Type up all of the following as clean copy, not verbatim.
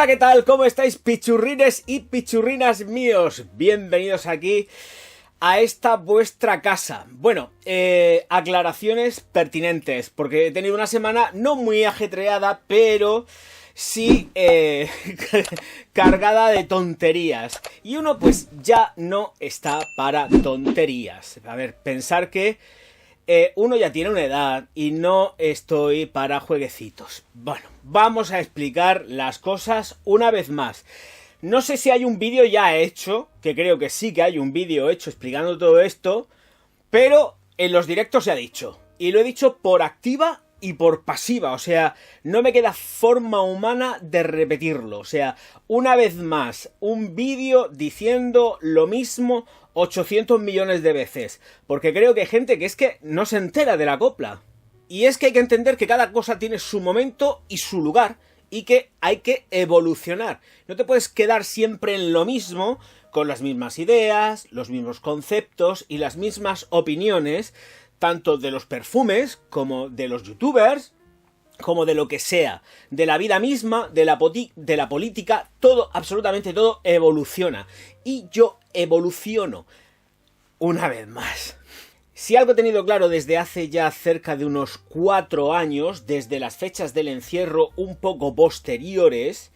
Hola, ¿qué tal? ¿Cómo estáis, pichurrines y pichurrinas míos? Bienvenidos aquí a esta vuestra casa. Bueno, aclaraciones pertinentes, porque he tenido una semana no muy ajetreada, pero sí cargada de tonterías. Y uno pues ya no está para tonterías. A ver, pensar que uno ya tiene una edad y no estoy para jueguecitos. Bueno, vamos a explicar las cosas una vez más. No sé si hay un vídeo ya hecho, que creo que sí que hay un vídeo hecho explicando todo esto, pero en los directos se ha dicho. Y lo he dicho por activa y por pasiva, o sea, no me queda forma humana de repetirlo. O sea, una vez más, un vídeo diciendo lo mismo 800 millones de veces. Porque creo que hay gente que es que no se entera de la copla. Y es que hay que entender que cada cosa tiene su momento y su lugar. Y que hay que evolucionar. No te puedes quedar siempre en lo mismo, con las mismas ideas, los mismos conceptos y las mismas opiniones, tanto de los perfumes como de los youtubers, como de lo que sea, de la vida misma, de la política, todo, absolutamente todo evoluciona. Y yo evoluciono una vez más. Si algo he tenido claro desde hace ya cerca de unos 4 años, desde las fechas del encierro un poco posteriores,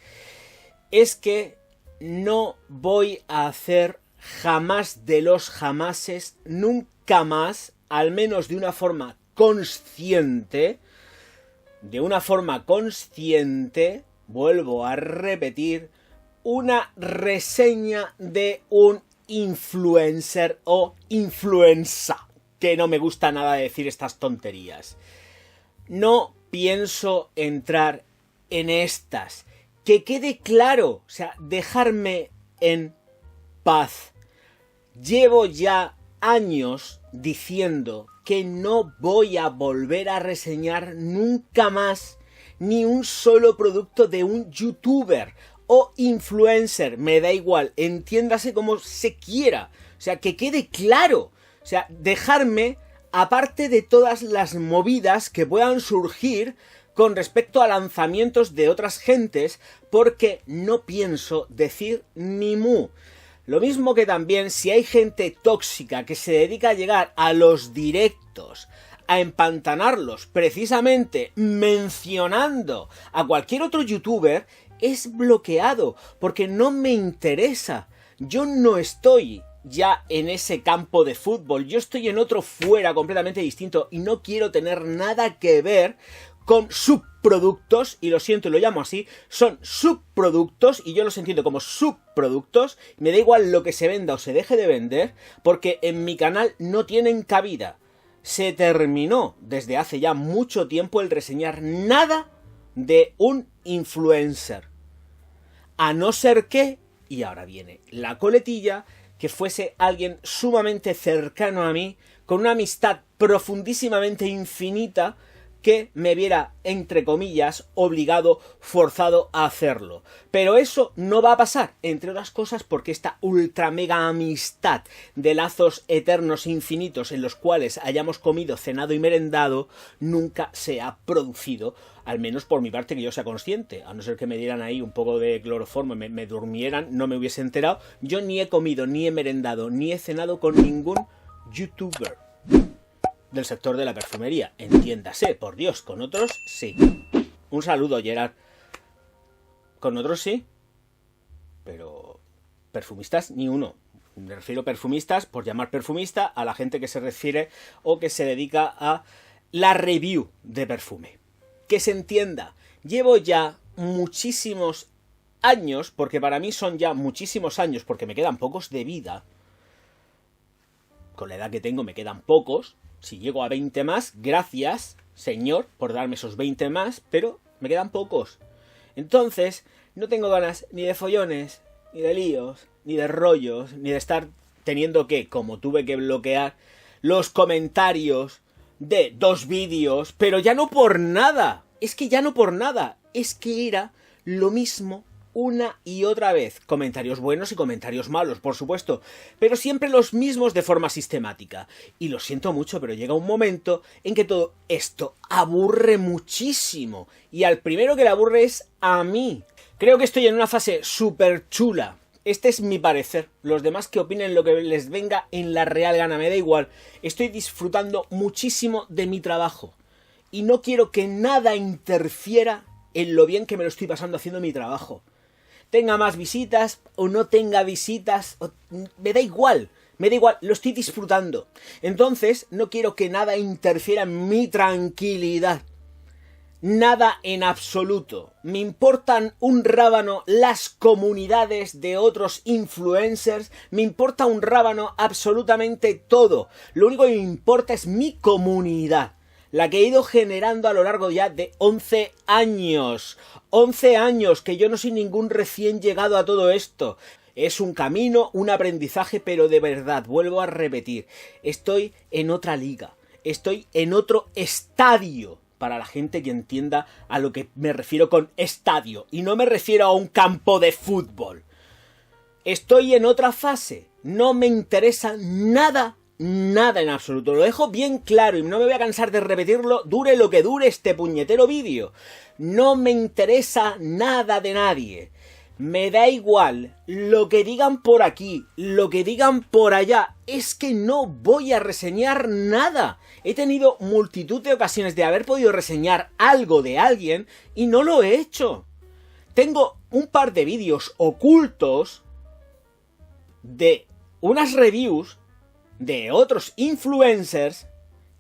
es que no voy a hacer jamás de los jamases, nunca más, al menos de una forma consciente, vuelvo a repetir, una reseña de un influencer o influencer. Que no me gusta nada decir estas tonterías. No pienso entrar en estas. Que quede claro, o sea, dejarme en paz. Llevo ya años diciendo que no voy a volver a reseñar nunca más ni un solo producto de un youtuber o influencer. Me da igual, entiéndase como se quiera. O sea, que quede claro. O sea, dejarme aparte de todas las movidas que puedan surgir con respecto a lanzamientos de otras gentes, porque no pienso decir ni mu. Lo mismo que también si hay gente tóxica que se dedica a llegar a los directos, a empantanarlos precisamente mencionando a cualquier otro youtuber, es bloqueado, porque no me interesa. Yo no estoy ya en ese campo de fútbol, yo estoy en otro fuera completamente distinto y no quiero tener nada que ver con subproductos, y lo siento y lo llamo así, son subproductos y yo los entiendo como subproductos, me da igual lo que se venda o se deje de vender, porque en mi canal no tienen cabida. Se terminó desde hace ya mucho tiempo el reseñar nada de un influencer, a no ser que, y ahora viene la coletilla, que fuese alguien sumamente cercano a mí, con una amistad profundísimamente infinita, que me viera, entre comillas, obligado, forzado a hacerlo. Pero eso no va a pasar, entre otras cosas porque esta ultra mega amistad de lazos eternos infinitos en los cuales hayamos comido, cenado y merendado, nunca se ha producido, al menos por mi parte que yo sea consciente, a no ser que me dieran ahí un poco de cloroformo y me durmieran, no me hubiese enterado. Yo ni he comido, ni he merendado, ni he cenado con ningún youtuber del sector de la perfumería, entiéndase, por Dios, con otros sí. Un saludo, Gerard. Con otros sí, pero perfumistas ni uno. Me refiero a perfumistas, por llamar perfumista, a la gente que se refiere o que se dedica a la review de perfume. Que se entienda, llevo ya muchísimos años, porque para mí son ya muchísimos años, porque me quedan pocos de vida. Con la edad que tengo me quedan pocos. Si llego a 20 más, gracias, señor, por darme esos 20 más, pero me quedan pocos. Entonces, no tengo ganas ni de follones, ni de líos, ni de rollos, ni de estar teniendo que, como tuve que bloquear, los comentarios de 2 vídeos, pero ya no por nada. Es que ya no por nada. Es que era lo mismo una y otra vez. Comentarios buenos y comentarios malos, por supuesto, pero siempre los mismos de forma sistemática. Y lo siento mucho, pero llega un momento en que todo esto aburre muchísimo. Y al primero que le aburre es a mí. Creo que estoy en una fase súper chula. Este es mi parecer. Los demás que opinen lo que les venga en la real gana, me da igual. Estoy disfrutando muchísimo de mi trabajo. Y no quiero que nada interfiera en lo bien que me lo estoy pasando haciendo mi trabajo. Tenga más visitas o no tenga visitas, me da igual, lo estoy disfrutando. Entonces, no quiero que nada interfiera en mi tranquilidad. Nada en absoluto. Me importan un rábano las comunidades de otros influencers, me importa un rábano absolutamente todo. Lo único que me importa es mi comunidad. La que he ido generando a lo largo ya de 11 años. 11 años, que yo no soy ningún recién llegado a todo esto. Es un camino, un aprendizaje, pero de verdad, vuelvo a repetir, estoy en otra liga. Estoy en otro estadio, para la gente que entienda a lo que me refiero con estadio. Y no me refiero a un campo de fútbol. Estoy en otra fase. No me interesa nada en absoluto, lo dejo bien claro y no me voy a cansar de repetirlo, dure lo que dure este puñetero vídeo. No me interesa nada de nadie. Me da igual lo que digan por aquí, lo que digan por allá. Es que no voy a reseñar nada. He tenido multitud de ocasiones de haber podido reseñar algo de alguien y no lo he hecho. Tengo un par de vídeos ocultos de unas reviews de otros influencers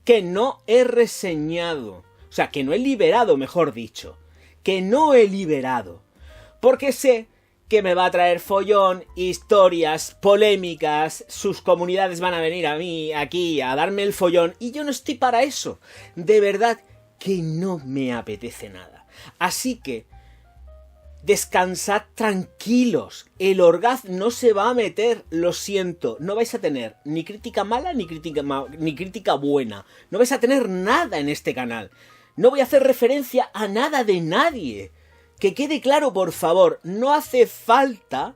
que no he reseñado. O sea, que no he liberado, mejor dicho. Que no he liberado. Porque sé que me va a traer follón, historias, polémicas, sus comunidades van a venir a mí, aquí, a darme el follón, y yo no estoy para eso. De verdad que no me apetece nada. Así que descansad tranquilos, el Orgaz no se va a meter, lo siento, no vais a tener ni crítica mala ni crítica buena, no vais a tener nada en este canal, no voy a hacer referencia a nada de nadie, que quede claro por favor, no hace falta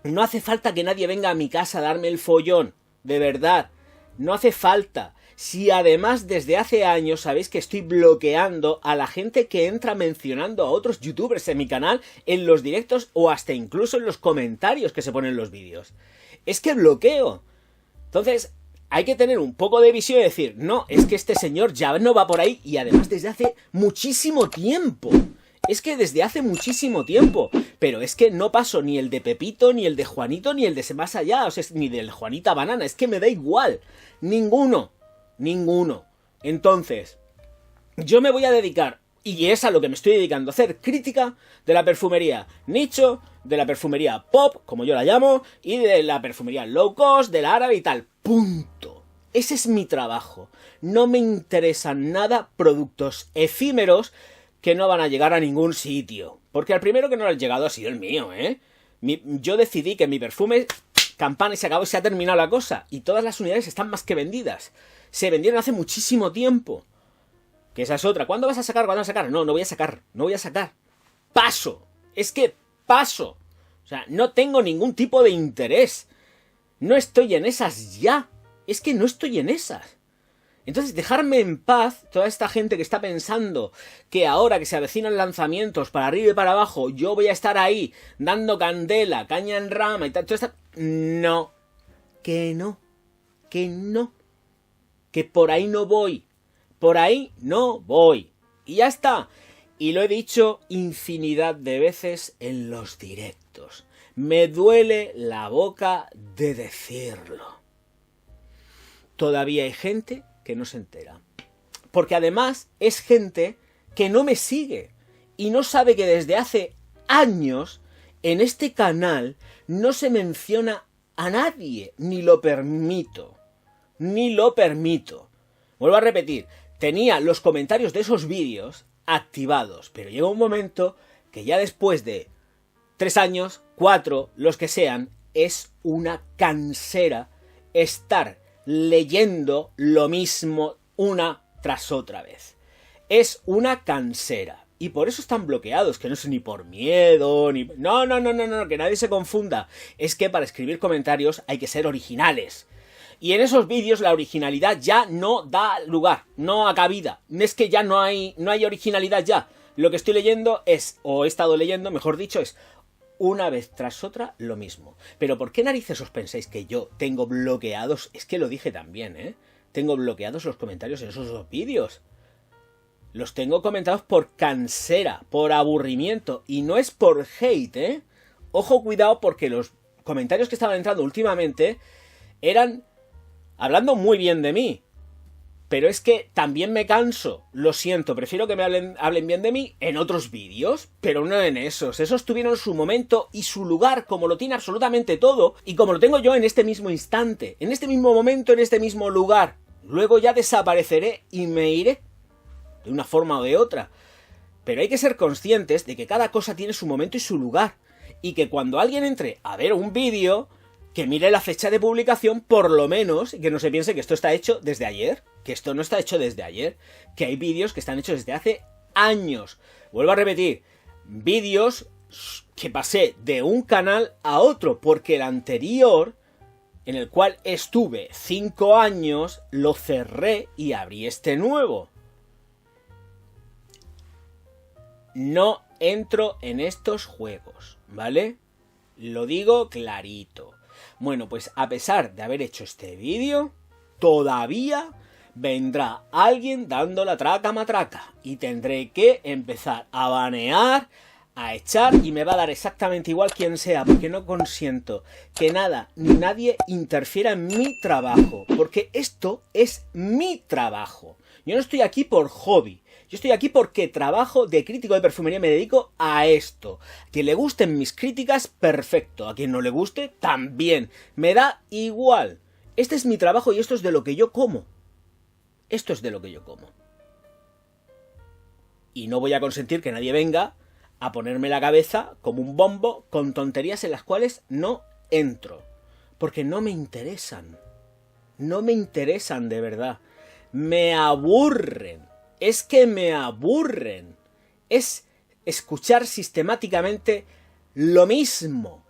que nadie venga a mi casa a darme el follón, de verdad, no hace falta. Si además desde hace años sabéis que estoy bloqueando a la gente que entra mencionando a otros youtubers en mi canal, en los directos o hasta incluso en los comentarios que se ponen en los vídeos. Es que bloqueo. Entonces, hay que tener un poco de visión y decir, no, es que este señor ya no va por ahí y además desde hace muchísimo tiempo. Es que desde hace muchísimo tiempo. Pero es que no paso ni el de Pepito, ni el de Juanito, ni el de más allá. O sea, ni del Juanita Banana. Es que me da igual. Ninguno. Entonces, yo me voy a dedicar, y es a lo que me estoy dedicando, a hacer crítica de la perfumería nicho, de la perfumería pop, como yo la llamo, y de la perfumería low cost, de la árabe y tal. Punto. Ese es mi trabajo. No me interesan nada productos efímeros que no van a llegar a ningún sitio. Porque el primero que no ha llegado ha sido el mío, ¿eh? Yo decidí que mi perfume, campana, y se acabó y se ha terminado la cosa. Y todas las unidades están más que vendidas. Se vendieron hace muchísimo tiempo. Que esa es otra. ¿Cuándo vas a sacar? ¿Cuándo vas a sacar? No voy a sacar. Paso. Es que paso. O sea, no tengo ningún tipo de interés. No estoy en esas ya. Es que no estoy en esas. Entonces, dejarme en paz, toda esta gente que está pensando que ahora que se avecinan lanzamientos para arriba y para abajo, yo voy a estar ahí dando candela, caña en rama y tal. No. Que no. Que por ahí no voy. Y ya está. Y lo he dicho infinidad de veces en los directos. Me duele la boca de decirlo. Todavía hay gente que no se entera. Porque además es gente que no me sigue. Y no sabe que desde hace años en este canal no se menciona a nadie. Ni lo permito. Vuelvo a repetir, tenía los comentarios de esos vídeos activados, pero llega un momento que ya después de 3 años, 4, los que sean, es una cansera estar leyendo lo mismo una tras otra vez. Es una cansera. Y por eso están bloqueados, que no es ni por miedo, ni... No, que nadie se confunda. Es que para escribir comentarios hay que ser originales. Y en esos vídeos la originalidad ya no da lugar, no ha cabida. Es que ya no hay originalidad ya. Lo que estoy leyendo es, o he estado leyendo, mejor dicho, es una vez tras otra lo mismo. Pero ¿por qué narices os pensáis que yo tengo bloqueados? Es que lo dije también, ¿eh? Tengo bloqueados los comentarios en esos dos vídeos. Los tengo comentados por cansera, por aburrimiento, y no es por hate, ¿eh? Ojo, cuidado, porque los comentarios que estaban entrando últimamente eran hablando muy bien de mí. Pero es que también me canso, lo siento, prefiero que me hablen bien de mí en otros vídeos, pero no en esos. Esos tuvieron su momento y su lugar, como lo tiene absolutamente todo, y como lo tengo yo en este mismo instante, en este mismo momento, en este mismo lugar. Luego ya desapareceré y me iré, de una forma o de otra. Pero hay que ser conscientes de que cada cosa tiene su momento y su lugar, y que cuando alguien entre a ver un vídeo, que mire la fecha de publicación por lo menos, y que no se piense que esto está hecho desde ayer, que esto no está hecho desde ayer, que hay vídeos que están hechos desde hace años. Vuelvo a repetir, vídeos que pasé de un canal a otro, porque el anterior, en el cual estuve 5 años, lo cerré y abrí este nuevo. No entro en estos juegos, ¿vale? Lo digo clarito. Bueno, pues a pesar de haber hecho este vídeo, todavía vendrá alguien dando la traca matraca y tendré que empezar a banear, a echar, y me va a dar exactamente igual quien sea, porque no consiento que nada ni nadie interfiera en mi trabajo, porque esto es mi trabajo. Yo no estoy aquí por hobby. Yo estoy aquí porque trabajo de crítico de perfumería, me dedico a esto. A quien le gusten mis críticas, perfecto. A quien no le guste, también. Me da igual. Este es mi trabajo y esto es de lo que yo como. Esto es de lo que yo como. Y no voy a consentir que nadie venga a ponerme la cabeza como un bombo con tonterías en las cuales no entro. Porque no me interesan. No me interesan de verdad. Me aburren. Es que me aburren. Es escuchar sistemáticamente lo mismo.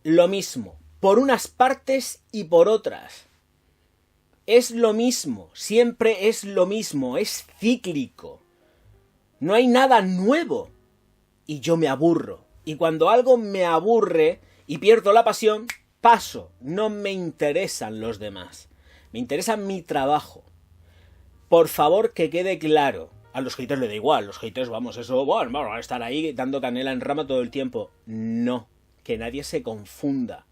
Lo mismo. Por unas partes y por otras. Es lo mismo. Siempre es lo mismo. Es cíclico. No hay nada nuevo. Y yo me aburro. Y cuando algo me aburre y pierdo la pasión, paso. No me interesan los demás. Me interesa mi trabajo. Por favor, que quede claro. A los haters le da igual. Los haters, vamos, eso, bueno, van a estar ahí dando canela en rama todo el tiempo. No. Que nadie se confunda.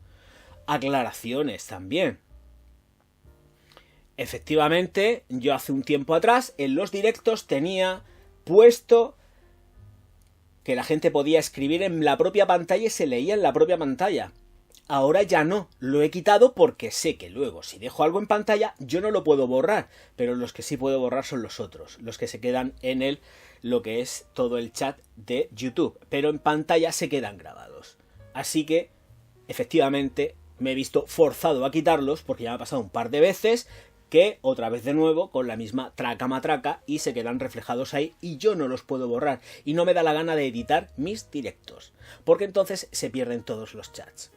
Aclaraciones también. Efectivamente, yo hace un tiempo atrás, en los directos, tenía puesto que la gente podía escribir en la propia pantalla y se leía en la propia pantalla. Ahora ya no, lo he quitado porque sé que luego si dejo algo en pantalla yo no lo puedo borrar, pero los que sí puedo borrar son los otros, los que se quedan en lo que es todo el chat de YouTube, pero en pantalla se quedan grabados. Así que, efectivamente, me he visto forzado a quitarlos porque ya me ha pasado un par de veces que otra vez de nuevo con la misma traca matraca y se quedan reflejados ahí y yo no los puedo borrar y no me da la gana de editar mis directos, porque entonces se pierden todos los chats.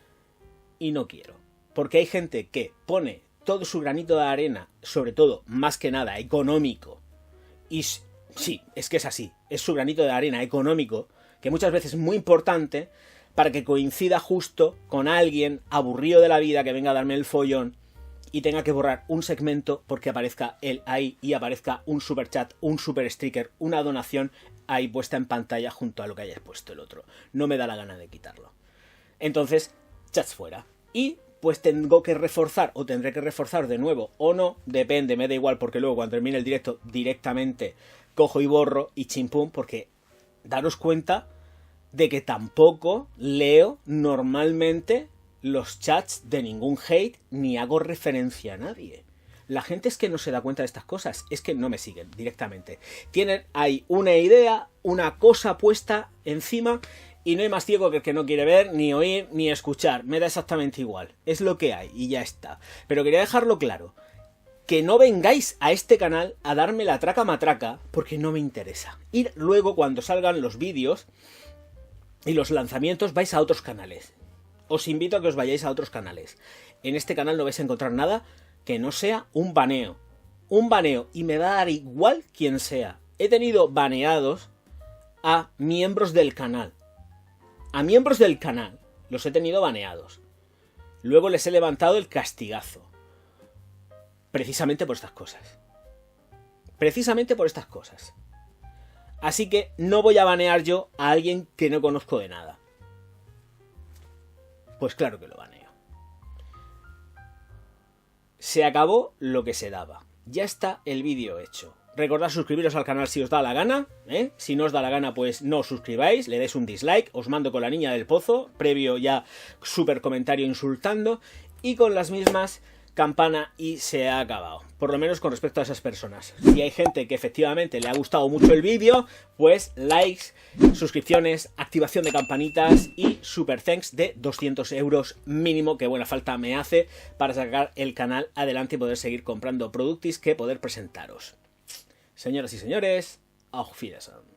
Y no quiero, porque hay gente que pone todo su granito de arena, sobre todo, más que nada, económico, y sí, es que es así, es su granito de arena económico, que muchas veces es muy importante, para que coincida justo con alguien aburrido de la vida que venga a darme el follón y tenga que borrar un segmento porque aparezca él ahí y aparezca un super chat, un super sticker, una donación ahí puesta en pantalla junto a lo que hayas puesto el otro. No me da la gana de quitarlo. Entonces, chats fuera. Y pues tengo que reforzar o tendré que reforzar de nuevo o no, depende, me da igual porque luego cuando termine el directo directamente cojo y borro y chimpum, porque daros cuenta de que tampoco leo normalmente los chats de ningún hate ni hago referencia a nadie. La gente es que no se da cuenta de estas cosas, es que no me siguen directamente. Tienen ahí una idea, una cosa puesta encima y no hay más ciego que el que no quiere ver, ni oír, ni escuchar. Me da exactamente igual. Es lo que hay y ya está. Pero quería dejarlo claro. Que no vengáis a este canal a darme la traca matraca porque no me interesa. Ir luego cuando salgan los vídeos y los lanzamientos vais a otros canales. Os invito a que os vayáis a otros canales. En este canal no vais a encontrar nada que no sea un baneo. Un baneo y me va a dar igual quien sea. he tenido baneados a miembros del canal. A miembros del canal los he tenido baneados. Luego les he levantado el castigazo. Precisamente por estas cosas. Precisamente por estas cosas. Así que no voy a banear yo a alguien que no conozco de nada. Pues claro que lo baneo. Se acabó lo que se daba. Ya está el vídeo hecho. Recordad suscribiros al canal si os da la gana, ¿eh? Si no os da la gana, pues no os suscribáis, le dais un dislike, os mando con la niña del pozo, previo ya súper comentario insultando, y con las mismas campana y se ha acabado. Por lo menos con respecto a esas personas. Si hay gente que efectivamente le ha gustado mucho el vídeo, pues likes, suscripciones, activación de campanitas y super thanks de 200 euros mínimo, que buena falta me hace para sacar el canal adelante y poder seguir comprando productos que poder presentaros. Señoras y señores, auf Wiedersehen.